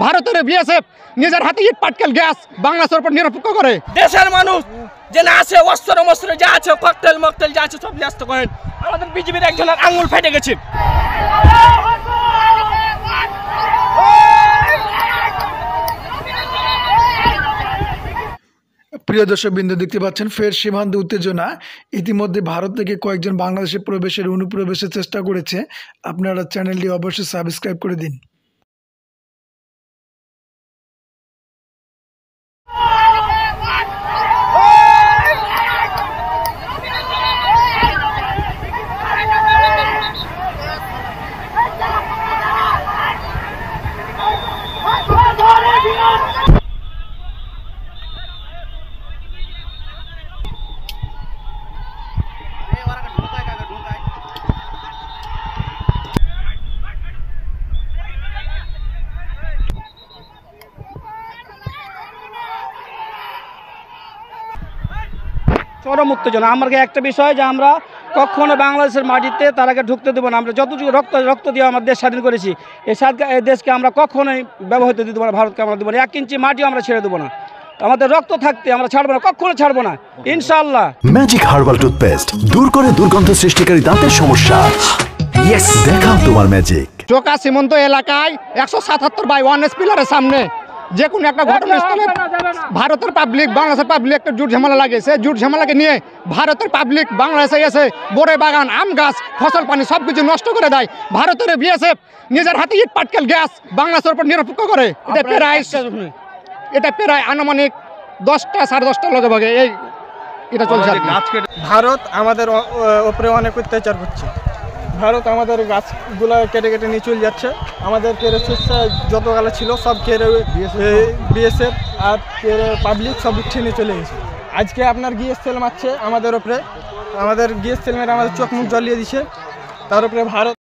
ভারতের বিএসএফ নিজের হাতে ইট পাটকেল গ্যাস বাংলাদেশের উপর নিরপেক্ষ করে। দেশের মানুষ যে না আছে অস্ত্র মস্ত্র যা আছে ককটেল মকটেল যা আছে সব ন্যস্ত করেন। আমাদের বিজেপির একজনের আঙুল ফেটে গেছে। প্রিয় দর্শকবৃন্দ, দেখতে পাচ্ছেন ফের সীমান্ত উত্তেজনা। ইতিমধ্যে ভারত থেকে কয়েকজন বাংলাদেশে অনুপ্রবেশের চেষ্টা করেছে। আপনারা চ্যানেলটি অবশ্যই সাবস্ক্রাইব করে দিন। চরম উত্তেজনা। আমার একটা বিষয় যে আমরা কখনো বাংলাদেশের মাটিতে তারাকে ঢুকতে দেবো না। আমরা যতটুকু রক্ত দিয়ে আমার দেশ স্বাধীন করেছি, এই দেশকে আমরা কখনোই ব্যবহৃত দিতে পারবো না। ভারতকে আমরা দেবো না, 1 ইঞ্চি মাটিও আমরা ছেড়ে দেবো না। আমাদের রক্ত থাকতে আমরা ছাড়বো না, কখনো ছাড়বো না, ইনশাআল্লাহ। ম্যাজিক হার্বাল টুথপেস্ট দূর করে দুর্গন্ধ সৃষ্টিকারী দাঁতের সমস্যা। ইয়েস, দেখাও তোমার ম্যাজিক। চোকা সীমান্ত এলাকায় 177/1 পিলারের সামনে যে কোনো একটা ঘটনাস্থলে ভারতের পাবলিক বাংলাদেশের পাবলিক একটা জুট ঝামেলা লাগে। সে জুট ঝামেলাকে নিয়ে ভারতের পাবলিক বাংলাদেশে এসে বড়ে বাগান, আম গাছ, ফসল পানি সব কিছু নষ্ট করে দেয়। ভারতের বিএসএফ নিজের হাতে ইট পাটকেল গ্যাস বাংলাদেশের উপর নিরপেক্ষ করে। এটা প্রায় আনুমানিক 10টা 10:30 লগে ভাগে এটা চলছে। ভারত আমাদের উপরে অনেক অত্যাচার করছে। ভারত আমাদের গাছগুলো কেটে কেটে নিয়ে চলে যাচ্ছে। আমাদের কেড়ে যত গালা ছিল সব কেড়ে বিএসএফ আর পাবলিক সব উঠিয়ে নিয়ে চলে গেছে। আজকে আপনার গ্যাস তেল মারছে আমাদের উপরে, আমাদের গ্যাস তেল মেরে আমাদের চোখ মুখ জ্বলিয়ে দিচ্ছে। তার উপরে ভারত